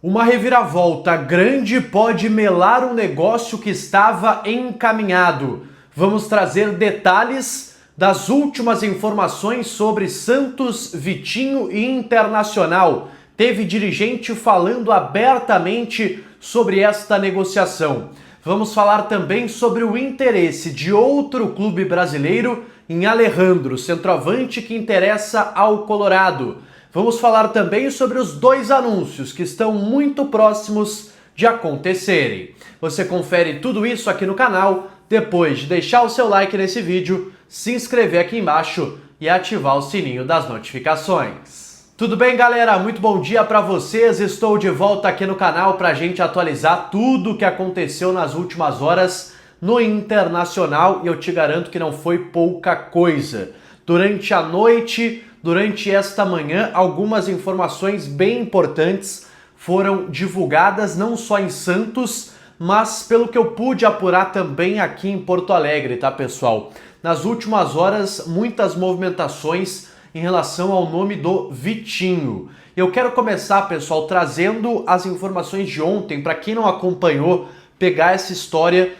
Uma reviravolta grande pode melar um negócio que estava encaminhado. Vamos trazer detalhes das últimas informações sobre Santos, Vitinho e Internacional. Teve dirigente falando abertamente sobre esta negociação. Vamos falar também sobre o interesse de outro clube brasileiro em Alejandro, centroavante que interessa ao Colorado. Vamos falar também sobre os dois anúncios que estão muito próximos de acontecerem. Você confere tudo isso aqui no canal depois de deixar o seu like nesse vídeo, se inscrever aqui embaixo e ativar o sininho das notificações. Tudo bem, galera? Muito bom dia para vocês. Estou de volta aqui no canal para a gente atualizar tudo o que aconteceu nas últimas horas no Internacional e eu te garanto que não foi pouca coisa. Durante a noite, durante esta manhã, algumas informações bem importantes foram divulgadas não só em Santos, mas pelo que eu pude apurar também aqui em Porto Alegre, tá, pessoal? Nas últimas horas, muitas movimentações em relação ao nome do Vitinho. Eu quero começar, pessoal, trazendo as informações de ontem, para quem não acompanhou, pegar essa história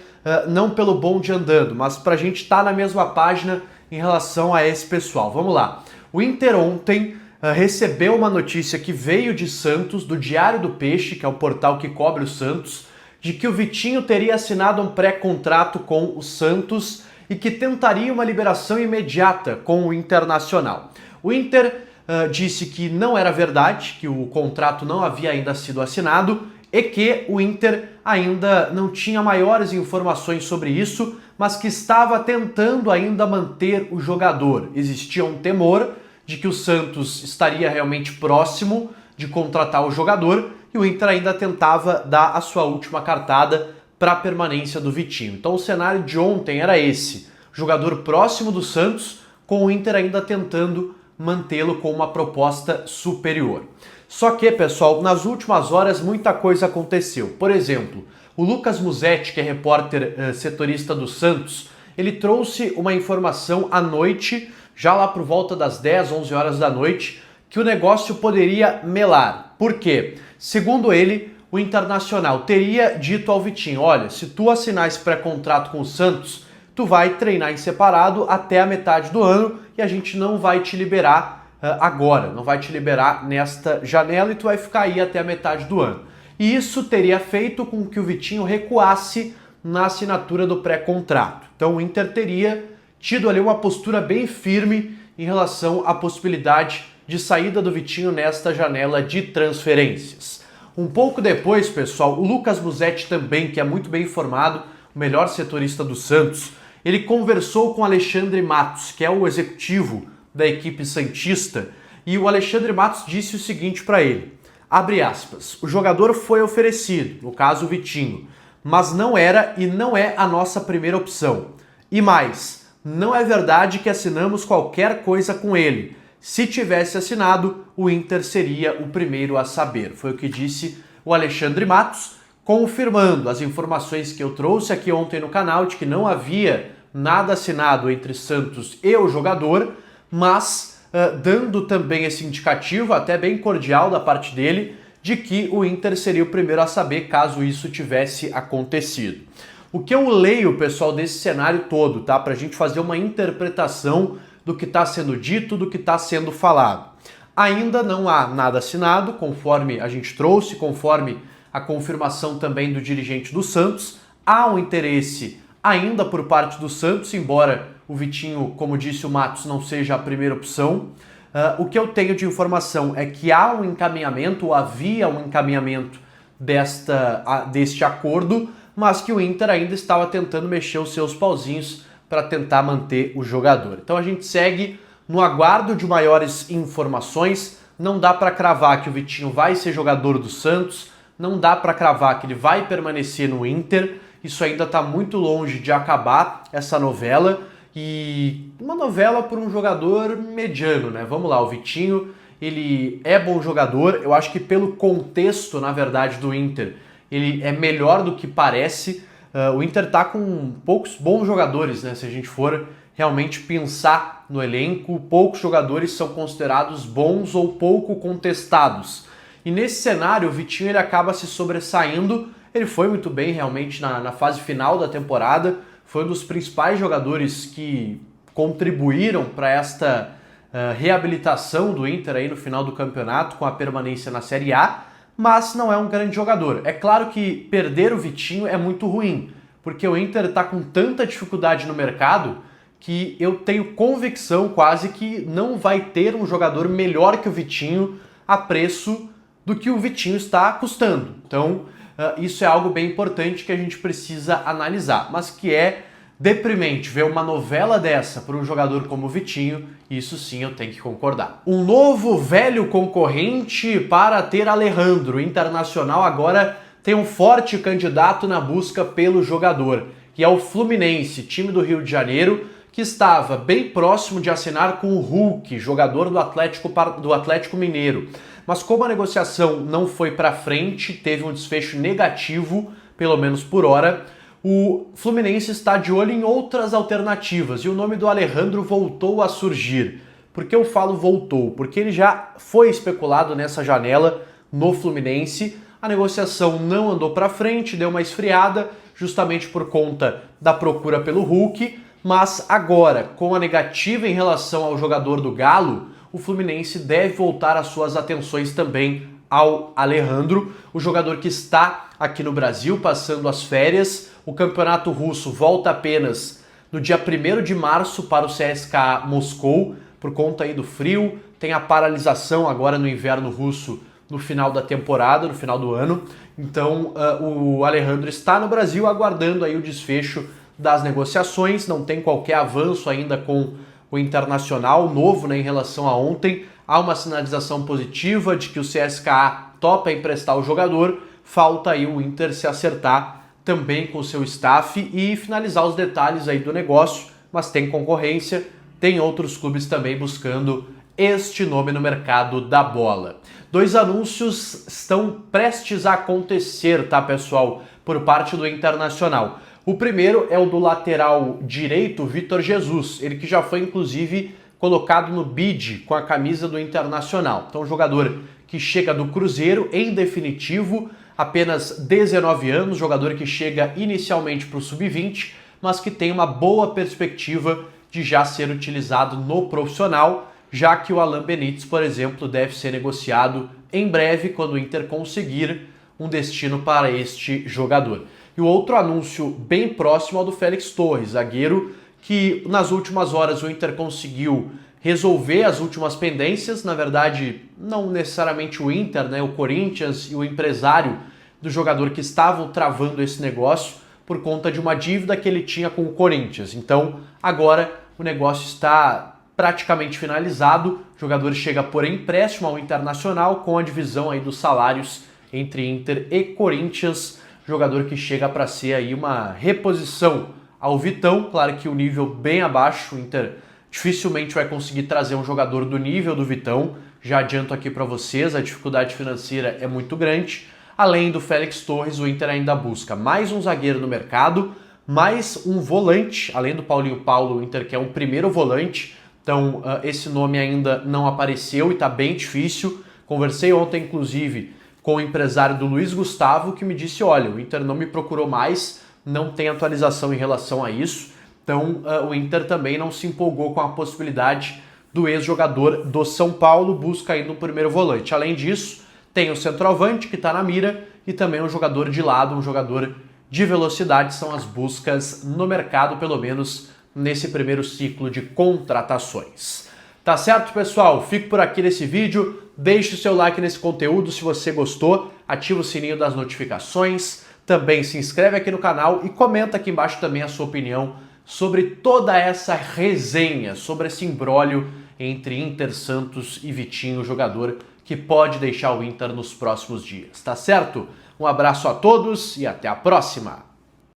não pelo bonde andando, mas para a gente estar na mesma página em relação a esse pessoal. Vamos lá. O Inter ontem recebeu uma notícia que veio de Santos, do Diário do Peixe, que é o portal que cobre o Santos, de que o Vitinho teria assinado um pré-contrato com o Santos e que tentaria uma liberação imediata com o Internacional. O Inter disse que não era verdade, que o contrato não havia ainda sido assinado e que o Inter ainda não tinha maiores informações sobre isso, mas que estava tentando ainda manter o jogador. Existia um temor de que o Santos estaria realmente próximo de contratar o jogador e o Inter ainda tentava dar a sua última cartada para a permanência do Vitinho. Então o cenário de ontem era esse, jogador próximo do Santos, com o Inter ainda tentando mantê-lo com uma proposta superior. Só que, pessoal, nas últimas horas muita coisa aconteceu. Por exemplo, o Lucas Musetti, que é repórter setorista do Santos, ele trouxe uma informação à noite, já lá por volta das 10, 11 horas da noite, que o negócio poderia melar. Por quê? Segundo ele, o Internacional teria dito ao Vitinho, olha, se tu assinar esse pré-contrato com o Santos, tu vai treinar em separado até a metade do ano e a gente não vai te liberar agora, não vai te liberar nesta janela e tu vai ficar aí até a metade do ano. E isso teria feito com que o Vitinho recuasse na assinatura do pré-contrato. Então o Inter teria tido ali uma postura bem firme em relação à possibilidade de saída do Vitinho nesta janela de transferências. Um pouco depois, pessoal, o Lucas Musetti também, que é muito bem informado, o melhor setorista do Santos, ele conversou com o Alexandre Matos, que é o executivo da equipe santista, e o Alexandre Matos disse o seguinte para ele, abre aspas, o jogador foi oferecido, no caso o Vitinho, mas não era e não é a nossa primeira opção. E mais, não é verdade que assinamos qualquer coisa com ele. Se tivesse assinado, o Inter seria o primeiro a saber. Foi o que disse o Alexandre Matos, confirmando as informações que eu trouxe aqui ontem no canal de que não havia nada assinado entre Santos e o jogador, mas dando também esse indicativo, até bem cordial da parte dele, de que o Inter seria o primeiro a saber caso isso tivesse acontecido. O que eu leio, pessoal, desse cenário todo, tá? Para a gente fazer uma interpretação do que está sendo dito, do que está sendo falado. Ainda não há nada assinado, conforme a gente trouxe, conforme a confirmação também do dirigente do Santos. Há um interesse ainda por parte do Santos, embora o Vitinho, como disse o Matos, não seja a primeira opção. O que eu tenho de informação é que há um encaminhamento, ou havia um encaminhamento deste acordo, mas que o Inter ainda estava tentando mexer os seus pauzinhos para tentar manter o jogador. Então a gente segue no aguardo de maiores informações. Não dá para cravar que o Vitinho vai ser jogador do Santos, não dá para cravar que ele vai permanecer no Inter. Isso ainda está muito longe de acabar, essa novela, e uma novela por um jogador mediano, né? Vamos lá, o Vitinho, ele é bom jogador, eu acho que pelo contexto, na verdade, do Inter, ele é melhor do que parece. O Inter tá com poucos bons jogadores, né? Se a gente for realmente pensar no elenco, poucos jogadores são considerados bons ou pouco contestados. E nesse cenário, o Vitinho ele acaba se sobressaindo. Ele foi muito bem realmente na fase final da temporada, foi um dos principais jogadores que contribuíram para esta reabilitação do Inter aí no final do campeonato com a permanência na Série A, mas não é um grande jogador. É claro que perder o Vitinho é muito ruim, porque o Inter está com tanta dificuldade no mercado que eu tenho convicção quase que não vai ter um jogador melhor que o Vitinho a preço do que o Vitinho está custando. Então, isso é algo bem importante que a gente precisa analisar, mas que é deprimente ver uma novela dessa para um jogador como o Vitinho, isso sim eu tenho que concordar. Um novo velho concorrente para ter Alejandro. O Internacional agora tem um forte candidato na busca pelo jogador, que é o Fluminense, time do Rio de Janeiro, que estava bem próximo de assinar com o Hulk, jogador do Atlético Mineiro. Mas como a negociação não foi para frente, teve um desfecho negativo, pelo menos por hora, o Fluminense está de olho em outras alternativas e o nome do Alejandro voltou a surgir. Por que eu falo voltou? Porque ele já foi especulado nessa janela no Fluminense, a negociação não andou para frente, deu uma esfriada, justamente por conta da procura pelo Hulk, mas agora, com a negativa em relação ao jogador do Galo, o Fluminense deve voltar as suas atenções também ao Alejandro, o jogador que está aqui no Brasil passando as férias. O campeonato russo volta apenas no dia 1º de março para o CSKA Moscou, por conta aí do frio. Tem a paralisação agora no inverno russo no final da temporada, no final do ano. Então o Alejandro está no Brasil aguardando aí o desfecho das negociações. Não tem qualquer avanço ainda com o Internacional, novo, né, em relação a ontem. Há uma sinalização positiva de que o CSKA topa emprestar o jogador. Falta aí o Inter se acertar também com o seu staff e finalizar os detalhes aí do negócio, mas tem concorrência, tem outros clubes também buscando este nome no mercado da bola. 2 anúncios estão prestes a acontecer, tá, pessoal, por parte do Internacional. O primeiro é o do lateral direito, Vitor Jesus, ele que já foi inclusive colocado no bid com a camisa do Internacional. Então, um jogador que chega do Cruzeiro, em definitivo, apenas 19 anos, jogador que chega inicialmente para o sub-20, mas que tem uma boa perspectiva de já ser utilizado no profissional, já que o Alan Benítez, por exemplo, deve ser negociado em breve quando o Inter conseguir um destino para este jogador. E o outro anúncio bem próximo ao do Félix Torres, zagueiro que nas últimas horas o Inter conseguiu resolver as últimas pendências, na verdade não necessariamente o Inter, né, o Corinthians e o empresário do jogador que estavam travando esse negócio por conta de uma dívida que ele tinha com o Corinthians. Então agora o negócio está praticamente finalizado, o jogador chega por empréstimo ao Internacional com a divisão aí dos salários entre Inter e Corinthians, jogador que chega para ser aí uma reposição ao Vitão, claro que o nível bem abaixo, o Inter dificilmente vai conseguir trazer um jogador do nível do Vitão, já adianto aqui para vocês, a dificuldade financeira é muito grande. Além do Félix Torres, o Inter ainda busca mais um zagueiro no mercado, mais um volante, além do Paulinho Paulo, o Inter quer um primeiro volante, então esse nome ainda não apareceu e está bem difícil. Conversei ontem, inclusive, com o empresário do Luiz Gustavo, que me disse, olha, o Inter não me procurou mais, não tem atualização em relação a isso, então o Inter também não se empolgou com a possibilidade do ex-jogador do São Paulo, busca ainda um primeiro volante. Além disso, tem o centroavante que está na mira e também um jogador de lado, um jogador de velocidade, são as buscas no mercado, pelo menos nesse primeiro ciclo de contratações. Tá certo, pessoal? Fico por aqui nesse vídeo, deixe o seu like nesse conteúdo se você gostou, ativa o sininho das notificações, também se inscreve aqui no canal e comenta aqui embaixo também a sua opinião sobre toda essa resenha, sobre esse imbróglio entre Inter, Santos e Vitinho, jogador que pode deixar o Inter nos próximos dias, tá certo? Um abraço a todos e até a próxima!